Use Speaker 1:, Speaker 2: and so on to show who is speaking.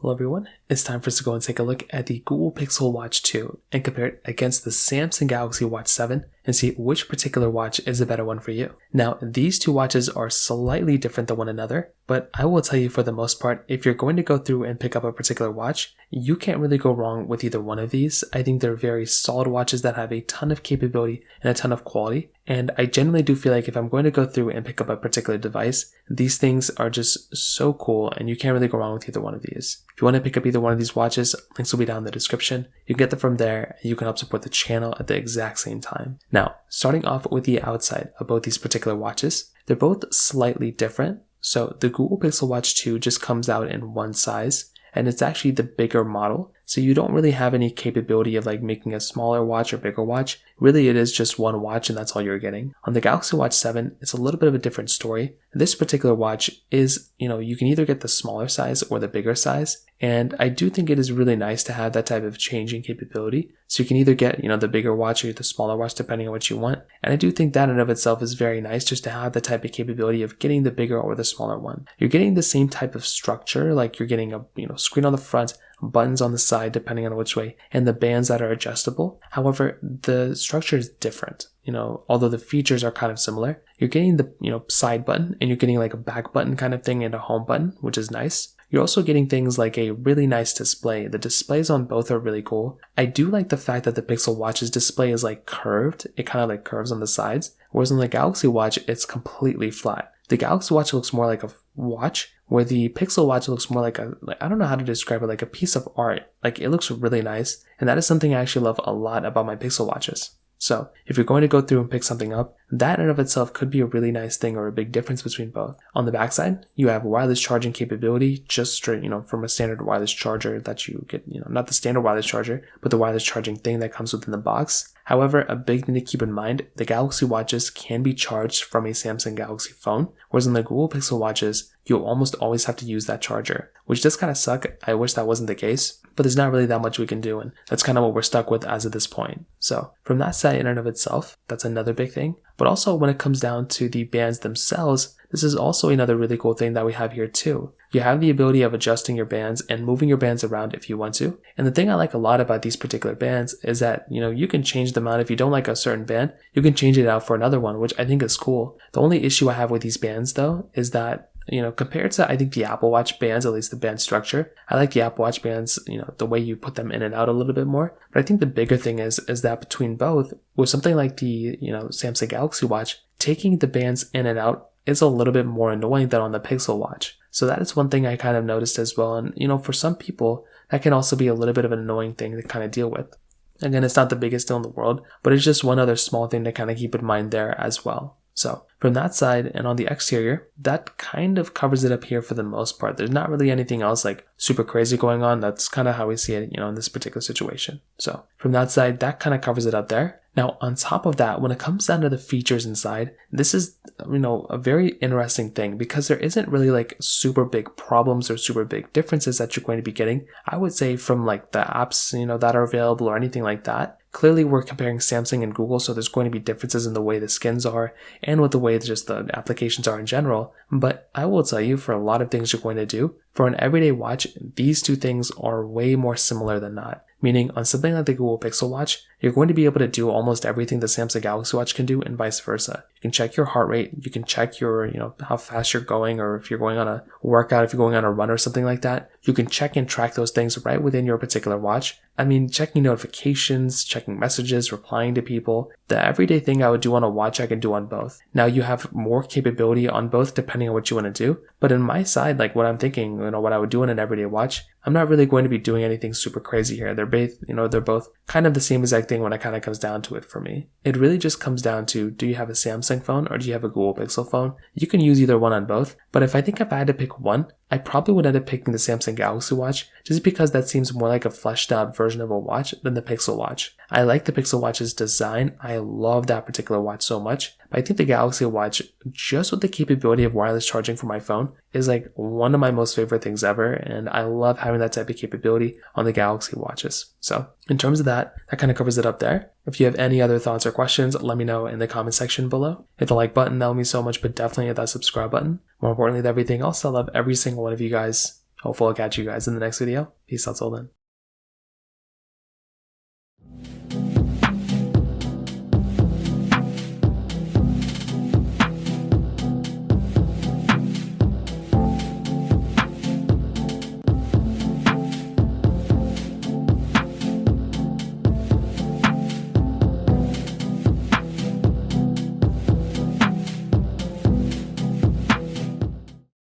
Speaker 1: Hello everyone, it's time for us to go and take a look at the Google Pixel Watch 2 and compare it against the Samsung Galaxy Watch 7 and see which particular watch is a better one for you. Now, these two watches are slightly different than one another, but I will tell you for the most part, if you're going to go through and pick up a particular watch, you can't really go wrong with either one of these. I think they're very solid watches that have a ton of capability and a ton of quality. And I generally do feel like if I'm going to go through and pick up a particular device, these things are just so cool and you can't really go wrong with either one of these. If you want to pick up either one of these watches, links will be down in the description. You can get them from there and you can help support the channel at the exact same time. Now, starting off with the outside of both these particular watches, they're both slightly different. So the Google Pixel Watch 2 just comes out in one size and it's actually the bigger model. So you don't really have any capability of like making a smaller watch or bigger watch. Really, it is just one watch and that's all you're getting. On the Galaxy Watch 7, it's a little bit of a different story. This particular watch is, you can either get the smaller size or the bigger size. And I do think it is really nice to have that type of changing capability. So you can either get, the bigger watch or the smaller watch depending on what you want. And I do think that in and of itself is very nice just to have the type of capability of getting the bigger or the smaller one. You're getting the same type of structure, like you're getting a screen on the front, buttons on the side depending on which way, and the bands that are adjustable. However, the structure is different. Although the features are kind of similar, you're getting the side button and you're getting like a back button kind of thing and a home button, which is nice. You're also getting things like a really nice display. The displays on both are really cool. I do like the fact that the Pixel Watch's display is like curved. It kind of like curves on the sides, whereas on the Galaxy Watch, it's completely flat. The Galaxy Watch looks more like a watch, where the Pixel Watch looks more like I don't know how to describe it, like a piece of art. Like it looks really nice, and that is something I actually love a lot about my Pixel Watches. So if you're going to go through and pick something up, that in and of itself could be a really nice thing or a big difference between both. On the backside, you have wireless charging capability, just straight, from a standard wireless charger that you get, not the standard wireless charger, but the wireless charging thing that comes within the box. However, a big thing to keep in mind, the Galaxy Watches can be charged from a Samsung Galaxy phone, whereas on the Google Pixel Watches, you'll almost always have to use that charger, which does kind of suck. I wish that wasn't the case, but there's not really that much we can do, and that's kind of what we're stuck with as of this point. So from that side in and of itself, that's another big thing. But also when it comes down to the bands themselves, this is also another really cool thing that we have here too. You have the ability of adjusting your bands and moving your bands around if you want to. And the thing I like a lot about these particular bands is that, you can change them out. If you don't like a certain band, you can change it out for another one, which I think is cool. The only issue I have with these bands though is that compared to, I think, the Apple Watch bands, at least the band structure, I like the Apple Watch bands, the way you put them in and out a little bit more. But I think the bigger thing is that between both, with something like the, Samsung Galaxy Watch, taking the bands in and out is a little bit more annoying than on the Pixel Watch. So that is one thing I kind of noticed as well. And, for some people, that can also be a little bit of an annoying thing to kind of deal with. Again, it's not the biggest deal in the world, but it's just one other small thing to kind of keep in mind there as well. So from that side and on the exterior, that kind of covers it up here for the most part. There's not really anything else like super crazy going on. That's kind of how we see it, in this particular situation. So from that side, that kind of covers it up there. Now, on top of that, when it comes down to the features inside, this is, a very interesting thing because there isn't really like super big problems or super big differences that you're going to be getting. I would say from like the apps, that are available or anything like that. Clearly, we're comparing Samsung and Google, so there's going to be differences in the way the skins are and with the way just the applications are in general. But I will tell you, for a lot of things you're going to do, for an everyday watch, these two things are way more similar than not. Meaning, on something like the Google Pixel Watch, you're going to be able to do almost everything the Samsung Galaxy Watch can do and vice versa. You can check your heart rate, you can check your, how fast you're going, or if you're going on a workout, if you're going on a run or something like that. You can check and track those things right within your particular watch. I mean, checking notifications, checking messages, replying to people. The everyday thing I would do on a watch, I can do on both. Now, you have more capability on both depending on what you want to do. But in my side, like what I'm thinking, what I would do on an everyday watch, I'm not really going to be doing anything super crazy here. They're both kind of the same exact thing when it kind of comes down to it for me. It really just comes down to, do you have a Samsung phone or do you have a Google Pixel phone? You can use either one on both. But if I had to pick one, I probably would end up picking the Samsung Galaxy Watch just because that seems more like a fleshed out version of a watch than the Pixel Watch. I like the Pixel Watch's design. I love that particular watch so much. But I think the Galaxy Watch, just with the capability of wireless charging for my phone, is like one of my most favorite things ever. And I love having that type of capability on the Galaxy Watches. So in terms of that kind of covers it up there. If you have any other thoughts or questions, let me know in the comment section below. Hit the like button, that would mean so much, but definitely hit that subscribe button. More importantly than everything else, I love every single one of you guys. Hopefully I'll catch you guys in the next video. Peace out till then.